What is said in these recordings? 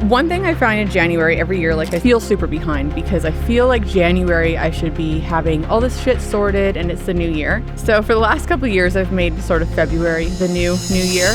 One thing I find in January every year, like I feel super behind because I feel like January I should be having all this shit sorted and it's the new year. So for the last couple of years, I've made sort of February the new year.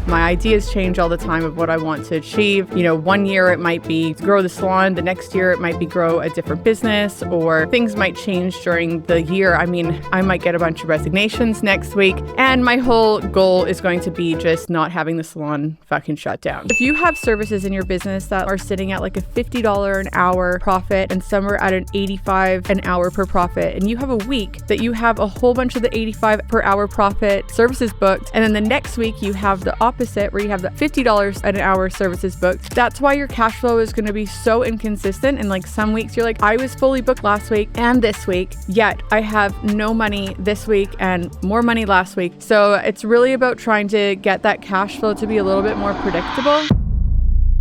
My ideas change all the time of what I want to achieve. You know, one year it might be grow the salon. The next year it might be grow a different business, or things might change during the year. I mean, I might get a bunch of resignations next week. And my whole goal is going to be just not having the salon fucking shut down. If you have services in your business that are sitting at like a $50 an hour profit and some are at an $85 an hour per profit, and you have a week that you have a whole bunch of the $85 per hour profit services booked, and then the next week you have the opposite where you have the $50 an hour services booked, that's why your cash flow is going to be so inconsistent. And like some weeks you're like, I was fully booked last week and this week, yet I have no money this week and more money last week. So it's really about trying to get that cash flow to be a little bit more predictable.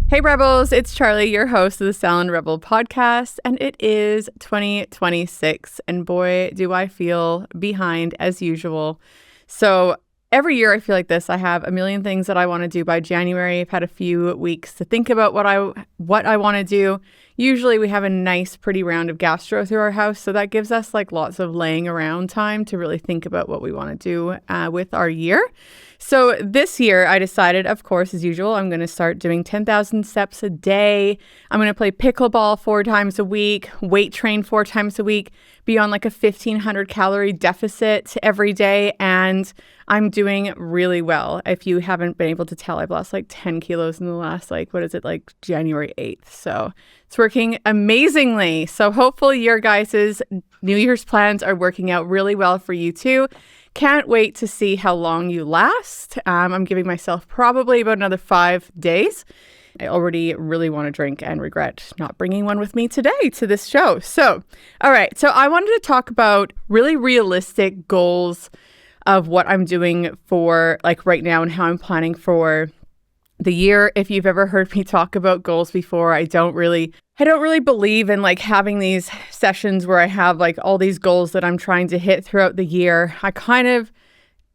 Hey Rebels, it's Charlie, your host of the Salon Rebel Podcast, and it is 2026, and boy, do I feel behind as usual. So every year I feel like this. I have a million things that I want to do by January. I've had a few weeks to think about what I want to do. Usually we have a nice, pretty round of gastro through our house, so that gives us like lots of laying around time to really think about what we want to do with our year. So this year I decided, of course, as usual, I'm going to start doing 10,000 steps a day. I'm going to play pickleball 4 times a week, weight train 4 times a week, be on like a 1,500 calorie deficit every day, and I'm doing really well. If you haven't been able to tell, I've lost like 10 kilos in the last, January 8th. So it's working amazingly. So hopefully your guys' New Year's plans are working out really well for you too. Can't wait to see how long you last. I'm giving myself probably about another 5 days. I already really want to drink and regret not bringing one with me today to this show. So, all right. So I wanted to talk about really realistic goals of what I'm doing for like right now and how I'm planning for the year. If you've ever heard me talk about goals before, I don't really believe in like having these sessions where I have like all these goals that I'm trying to hit throughout the year. I kind of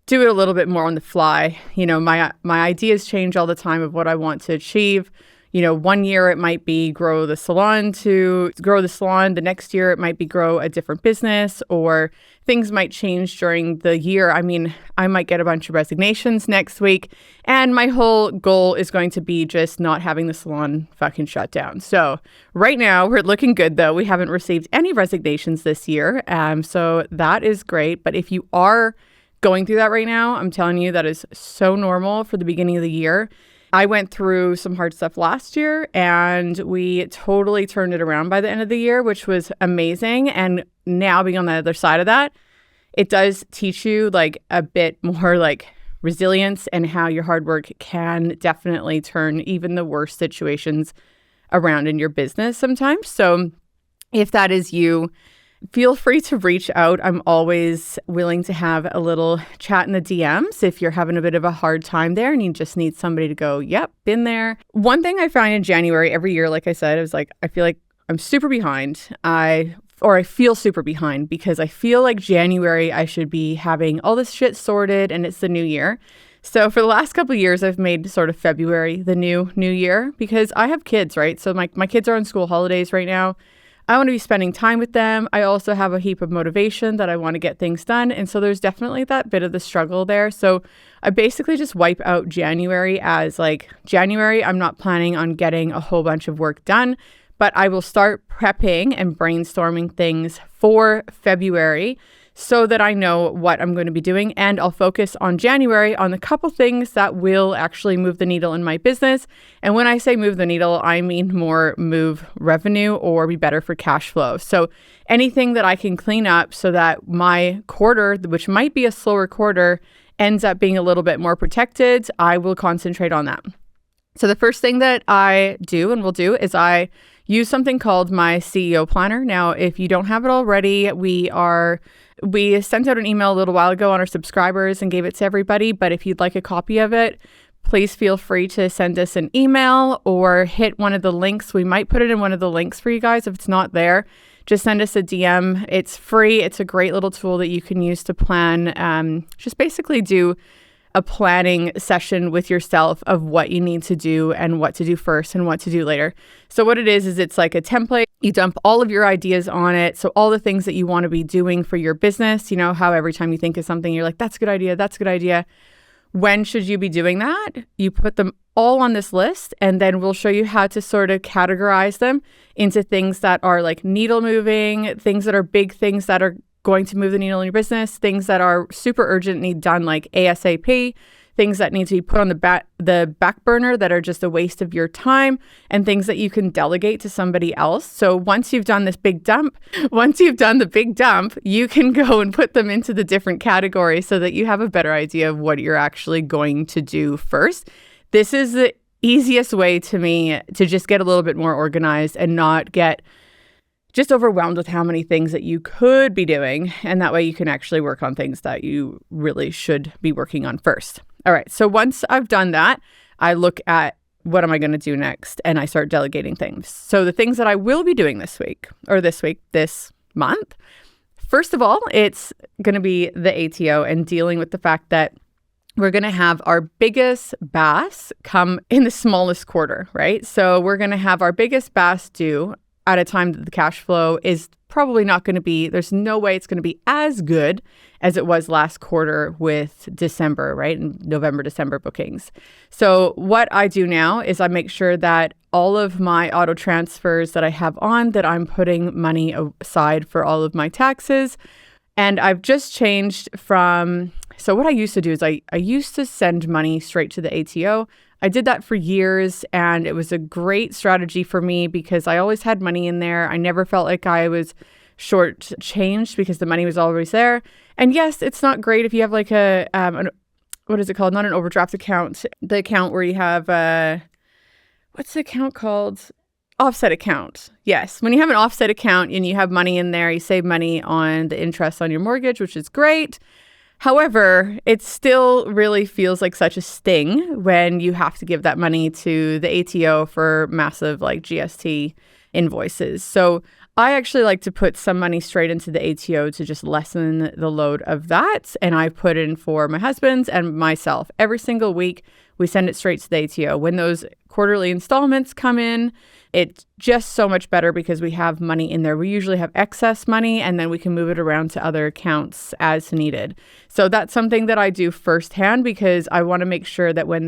do it a little bit more on the fly. You know, my ideas change all the time of what I want to achieve. You know, one year it might be grow the salon. The next year it might be grow a different business, or things might change during the year. I mean, I might get a bunch of resignations next week, and my whole goal is going to be just not having the salon fucking shut down. So right now we're looking good though. We haven't received any resignations this year. So that is great. But if you are going through that right now, I'm telling you, that is so normal for the beginning of the year. I went through some hard stuff last year and we totally turned it around by the end of the year, which was amazing. And now being on the other side of that, it does teach you like a bit more like resilience and how your hard work can definitely turn even the worst situations around in your business sometimes. So if that is you, feel free to reach out. I'm always willing to have a little chat in the DMs if you're having a bit of a hard time there and you just need somebody to go, yep, been there. One thing I find in January every year, like I said, is like, I feel like I'm super behind. I feel super behind because I feel like January I should be having all this shit sorted and it's the new year. So for the last couple of years, I've made sort of February the new year because I have kids, right? So my kids are on school holidays right now. I want to be spending time with them. I also have a heap of motivation that I want to get things done. And so there's definitely that bit of the struggle there. So I basically just wipe out January as like January. I'm not planning on getting a whole bunch of work done, but I will start prepping and brainstorming things for February so that I know what I'm going to be doing. And I'll focus on January on a couple things that will actually move the needle in my business. And when I say move the needle, I mean more move revenue or be better for cash flow. So anything that I can clean up so that my quarter, which might be a slower quarter, ends up being a little bit more protected, I will concentrate on that. So the first thing that I do and will do is I use something called my CEO planner. Now, if you don't have it already, we sent out an email a little while ago on our subscribers and gave it to everybody. But if you'd like a copy of it, please feel free to send us an email or hit one of the links. We might put it in one of the links for you guys. If it's not there, just send us a DM. It's free. It's a great little tool that you can use to plan. Just basically do a planning session with yourself of what you need to do and what to do first and what to do later. So what it is it's like a template. You dump all of your ideas on it. So all the things that you want to be doing for your business, you know how every time you think of something, you're like, that's a good idea. That's a good idea. When should you be doing that? You put them all on this list, and then we'll show you how to sort of categorize them into things that are like needle moving, things that are big things that are going to move the needle in your business, things that are super urgent, need done like ASAP, things that need to be put on the back burner that are just a waste of your time, and things that you can delegate to somebody else. So once you've done the big dump, you can go and put them into the different categories so that you have a better idea of what you're actually going to do first. This is the easiest way to me to just get a little bit more organized and not get just overwhelmed with how many things that you could be doing. And that way you can actually work on things that you really should be working on first. All right. So once I've done that, I look at what am I going to do next? And I start delegating things. So the things that I will be doing this month, first of all, it's going to be the ATO and dealing with the fact that we're going to have our biggest BAS come in the smallest quarter, right? So we're going to have our biggest BAS due at a time that the cash flow is probably not going to be, there's no way it's going to be as good as it was last quarter with December, right? And November, December bookings. So what I do now is I make sure that all of my auto transfers that I have on, that I'm putting money aside for all of my taxes. And I've just changed from, so what I used to do is I used to send money straight to the ATO. I did that for years, and it was a great strategy for me because I always had money in there. I never felt like I was shortchanged because the money was always there. And yes, it's not great if you have like what is it called? Not an overdraft account. The account where you have, what's the account called? Offset account. Yes. When you have an offset account and you have money in there, you save money on the interest on your mortgage, which is great. However, it still really feels like such a sting when you have to give that money to the ATO for massive like GST invoices. So I actually like to put some money straight into the ATO to just lessen the load of that. And I put in for my husband and myself. Every single week, we send it straight to the ATO. When those quarterly installments come in, it's just so much better because we have money in there. We usually have excess money, and then we can move it around to other accounts as needed. So that's something that I do firsthand because I want to make sure that when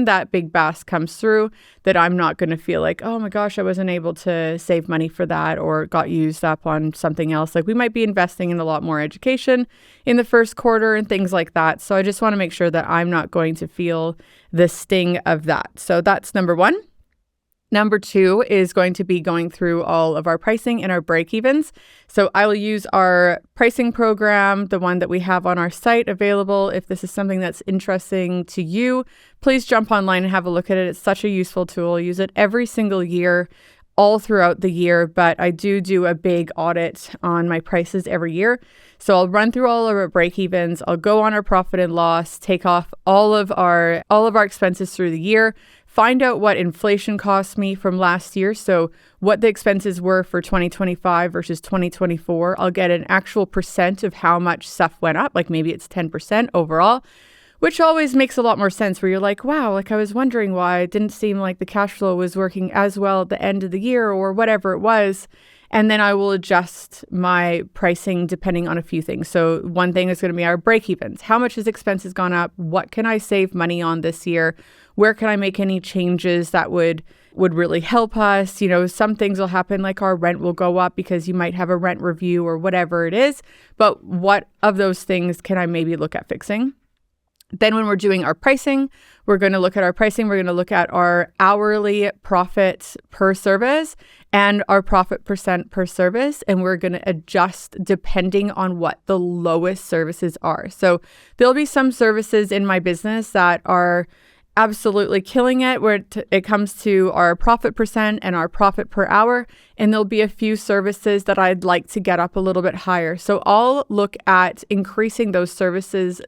that big BAS comes through, that I'm not going to feel like, oh my gosh, I wasn't able to save money for that or got used up on something else. Like we might be investing in a lot more education in the first quarter and things like that. So I just want to make sure that I'm not going to feel the sting of that. So that's number one. Number two is going to be going through all of our pricing and our breakevens. So I will use our pricing program, the one that we have on our site available. If this is something that's interesting to you, please jump online and have a look at it. It's such a useful tool. I use it every single year, all throughout the year, but I do a big audit on my prices every year. So I'll run through all of our breakevens. I'll go on our profit and loss, take off all of our expenses through the year, find out what inflation cost me from last year. So what the expenses were for 2025 versus 2024. I'll get an actual percent of how much stuff went up. Like maybe it's 10% overall, which always makes a lot more sense where you're like, wow, like I was wondering why it didn't seem like the cash flow was working as well at the end of the year or whatever it was. And then I will adjust my pricing depending on a few things. So one thing is going to be our breakevens. How much has expenses gone up? What can I save money on this year? Where can I make any changes that would really help us? You know, some things will happen like our rent will go up because you might have a rent review or whatever it is. But what of those things can I maybe look at fixing? Then when we're doing our pricing, we're going to look at our pricing. We're going to look at our hourly profit per service and our profit percent per service. And we're going to adjust depending on what the lowest services are. So there'll be some services in my business that are absolutely killing it where it comes to our profit percent and our profit per hour. And there'll be a few services that I'd like to get up a little bit higher. So I'll look at increasing those services.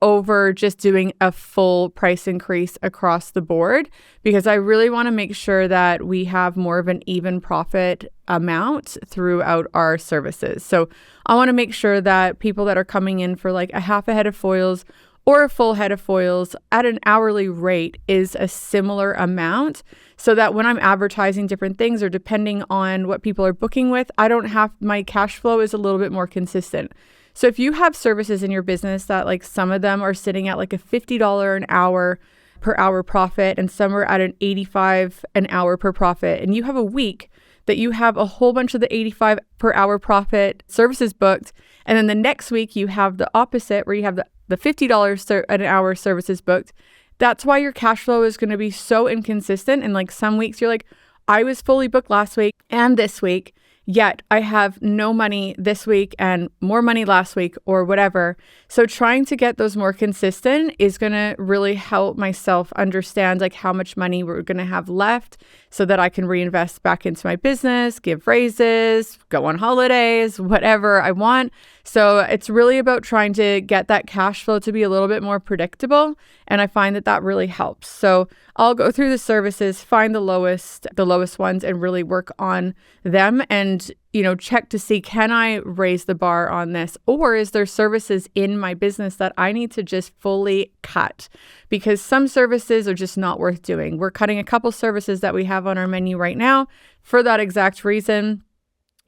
over just doing a full price increase across the board, because I really want to make sure that we have more of an even profit amount throughout our services. So I want to make sure that people that are coming in for like a half a head of foils or a full head of foils at an hourly rate is a similar amount, so that when I'm advertising different things or depending on what people are booking with, my cash flow is a little bit more consistent. So if you have services in your business that like some of them are sitting at like a $50 an hour per hour profit and some are at an $85 an hour per profit, and you have a week that you have a whole bunch of the $85 per hour profit services booked, and then the next week you have the opposite where you have the $50 an hour services booked, that's why your cash flow is going to be so inconsistent. And like some weeks you're like, I was fully booked last week and this week, yet I have no money this week and more money last week or whatever. So trying to get those more consistent is going to really help myself understand like how much money we're going to have left so that I can reinvest back into my business, give raises, go on holidays, whatever I want. So it's really about trying to get that cash flow to be a little bit more predictable. And I find that really helps. So I'll go through the services, find the lowest ones and really work on them and, check to see, can I raise the bar on this? Or is there services in my business that I need to just fully cut? Because some services are just not worth doing. We're cutting a couple services that we have on our menu right now for that exact reason.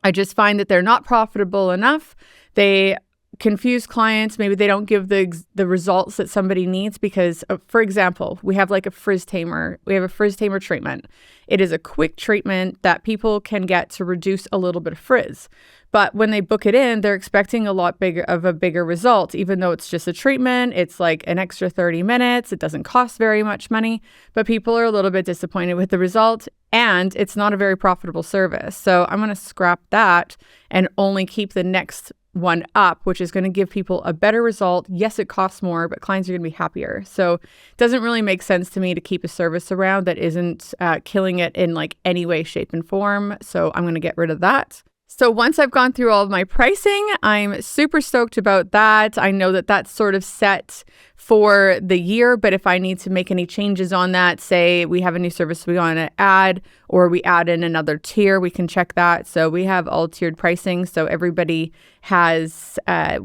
I just find that they're not profitable enough. They confuse clients. Maybe they don't give the results that somebody needs because, for example, we have like a frizz tamer. We have a frizz tamer treatment. It is a quick treatment that people can get to reduce a little bit of frizz. But when they book it in, they're expecting a bigger result, even though it's just a treatment. It's like an extra 30 minutes. It doesn't cost very much money, but people are a little bit disappointed with the result, and it's not a very profitable service. So I'm going to scrap that and only keep the next one up, which is going to give people a better result. Yes, it costs more, but clients are going to be happier. So it doesn't really make sense to me to keep a service around that isn't killing it in like any way, shape, and form. So I'm going to get rid of that. So once I've gone through all of my pricing, I'm super stoked about that. I know that that's sort of set for the year, but if I need to make any changes on that, say we have a new service we want to add, or we add in another tier, we can check that. So we have all tiered pricing. So everybody has, I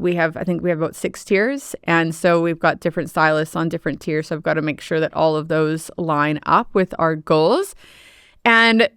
think we have about 6 tiers. And so we've got different stylists on different tiers. So I've got to make sure that all of those line up with our goals. And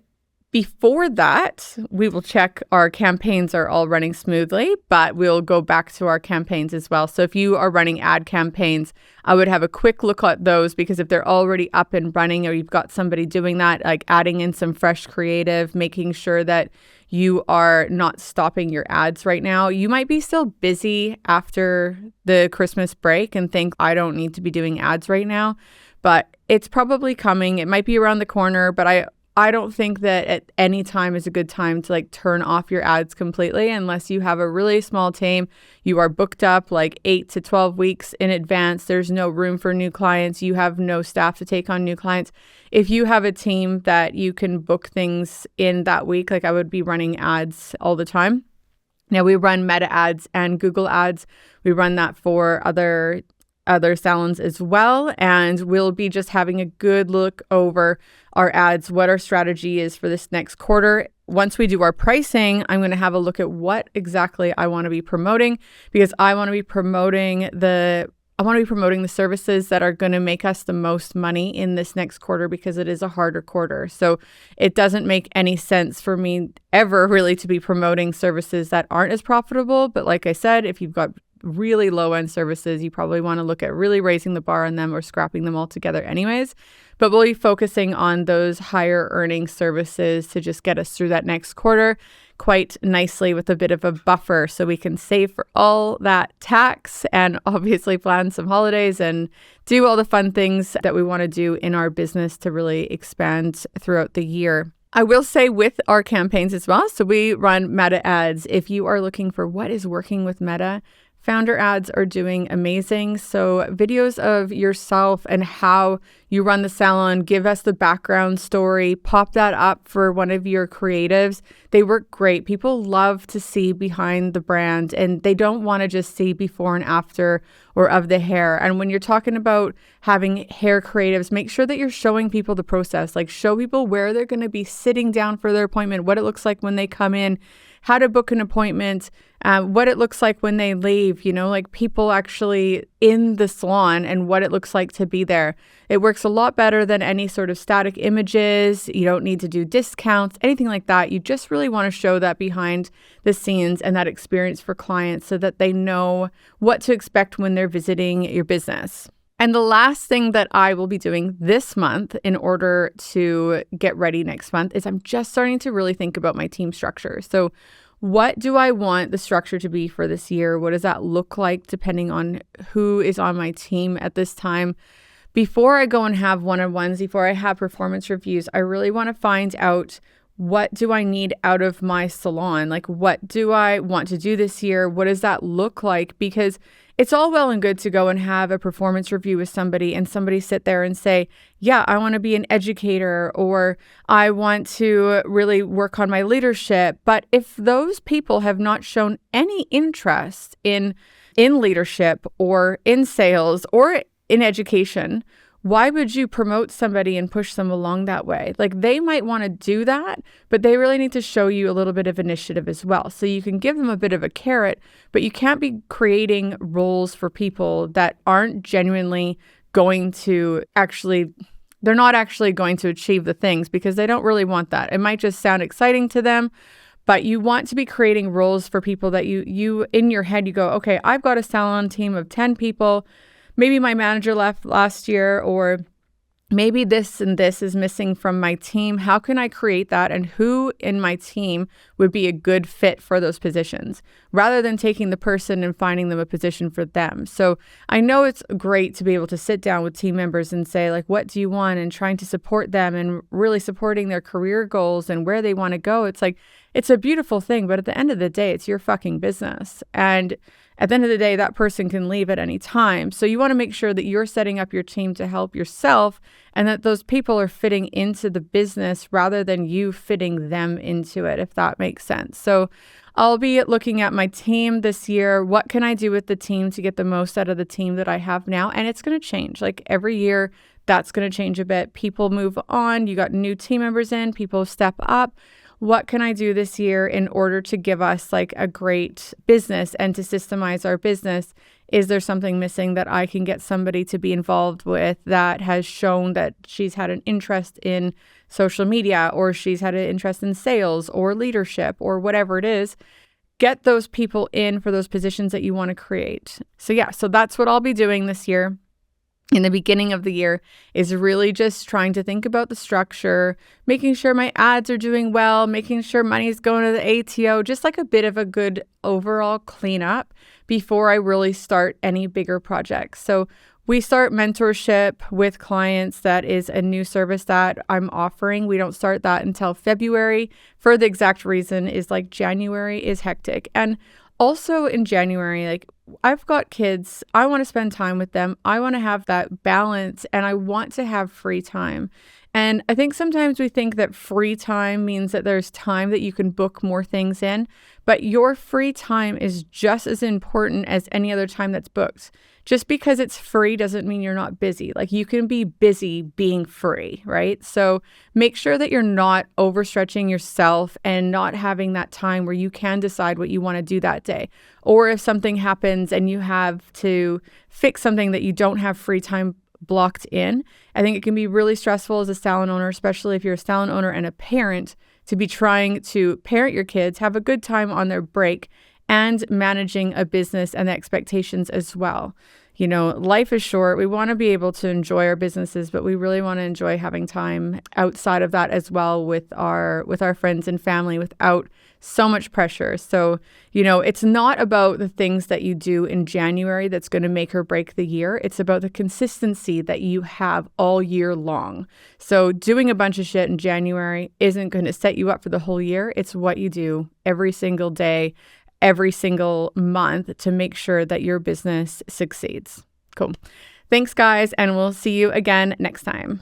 before that, we will check our campaigns are all running smoothly, but we'll go back to our campaigns as well. So if you are running ad campaigns, I would have a quick look at those, because if they're already up and running or you've got somebody doing that, like adding in some fresh creative, making sure that you are not stopping your ads right now. You might be still busy after the Christmas break and think, I don't need to be doing ads right now, but it's probably coming. It might be around the corner, but I don't think that at any time is a good time to like turn off your ads completely unless you have a really small team. You are booked up like 8 to 12 weeks in advance. There's no room for new clients. You have no staff to take on new clients. If you have a team that you can book things in that week, like I would be running ads all the time. Now we run Meta ads and Google ads. We run that for other salons as well. And we'll be just having a good look over our ads, what our strategy is for this next quarter. Once we do our pricing, I'm going to have a look at what exactly I want to be promoting, because I want to be promoting the services that are going to make us the most money in this next quarter, because it is a harder quarter. So it doesn't make any sense for me ever really to be promoting services that aren't as profitable. But like I said, if you've got really low end services, you probably want to look at really raising the bar on them or scrapping them altogether anyways. But we'll be focusing on those higher earning services to just get us through that next quarter quite nicely with a bit of a buffer, so we can save for all that tax and obviously plan some holidays and do all the fun things that we want to do in our business to really expand throughout the year. I will say with our campaigns as well, so we run Meta ads. If you are looking for what is working with Meta, Founder ads are doing amazing. So videos of yourself and how you run the salon, give us the background story, pop that up for one of your creatives. They work great. People love to see behind the brand and they don't want to just see before and after or of the hair. And when you're talking about having hair creatives, make sure that you're showing people the process, like show people where they're going to be sitting down for their appointment, what it looks like when they come in, how to book an appointment, what it looks like when they leave, like people actually in the salon and what it looks like to be there. It works a lot better than any sort of static images. You don't need to do discounts, anything like that. You just really want to show that behind the scenes and that experience for clients so that they know what to expect when they're visiting your business. And the last thing that I will be doing this month in order to get ready next month is I'm just starting to really think about my team structure. So what do I want the structure to be for this year? What does that look like depending on who is on my team at this time? Before I go and have one-on-ones, before I have performance reviews, I really want to find out what do I need out of my salon? Like, what do I want to do this year? What does that look like? Because it's all well and good to go and have a performance review with somebody and somebody sit there and say, yeah, I want to be an educator or I want to really work on my leadership. But if those people have not shown any interest in leadership or in sales or in education, why would you promote somebody and push them along that way? Like they might want to do that, but they really need to show you a little bit of initiative as well. So you can give them a bit of a carrot, but you can't be creating roles for people that aren't genuinely going to they're not actually going to achieve the things because they don't really want that. It might just sound exciting to them, but you want to be creating roles for people that you in your head, you go, okay, I've got a salon team of 10 people. Maybe my manager left last year, or maybe this and this is missing from my team. How can I create that? And who in my team would be a good fit for those positions rather than taking the person and finding them a position for them? So I know it's great to be able to sit down with team members and say, like, what do you want? And trying to support them and really supporting their career goals and where they want to go. It's like, it's a beautiful thing, but at the end of the day, it's your fucking business. And at the end of the day, that person can leave at any time. So you want to make sure that you're setting up your team to help yourself and that those people are fitting into the business rather than you fitting them into it, if that makes sense. So I'll be looking at my team this year. What can I do with the team to get the most out of the team that I have now? And it's going to change. Like every year, that's going to change a bit. People move on. You got new team members in. People step up. What can I do this year in order to give us like a great business and to systemize our business? Is there something missing that I can get somebody to be involved with that has shown that she's had an interest in social media or she's had an interest in sales or leadership or whatever it is? Get those people in for those positions that you want to create. So that's what I'll be doing this year. In the beginning of the year is really just trying to think about the structure, making sure my ads are doing well, making sure money's going to the ATO, just like a bit of a good overall cleanup before I really start any bigger projects. So we start mentorship with clients. That is a new service that I'm offering. We don't start that until February for the exact reason is like January is hectic. And also in January, like I've got kids, I want to spend time with them. I want to have that balance and I want to have free time. And I think sometimes we think that free time means that there's time that you can book more things in, but your free time is just as important as any other time that's booked. Just because it's free doesn't mean you're not busy. Like you can be busy being free, right? So make sure that you're not overstretching yourself and not having that time where you can decide what you want to do that day. Or if something happens and you have to fix something that you don't have free time blocked in, I think it can be really stressful as a salon owner, especially if you're a salon owner and a parent, to be trying to parent your kids, have a good time on their break, and managing a business and the expectations as well. You know, life is short. We want to be able to enjoy our businesses, but we really want to enjoy having time outside of that as well with our friends and family without so much pressure. So, you know, it's not about the things that you do in January that's going to make or break the year. It's about the consistency that you have all year long. So doing a bunch of shit in January isn't going to set you up for the whole year. It's what you do every single day every single month to make sure that your business succeeds. Cool. Thanks, guys, and we'll see you again next time.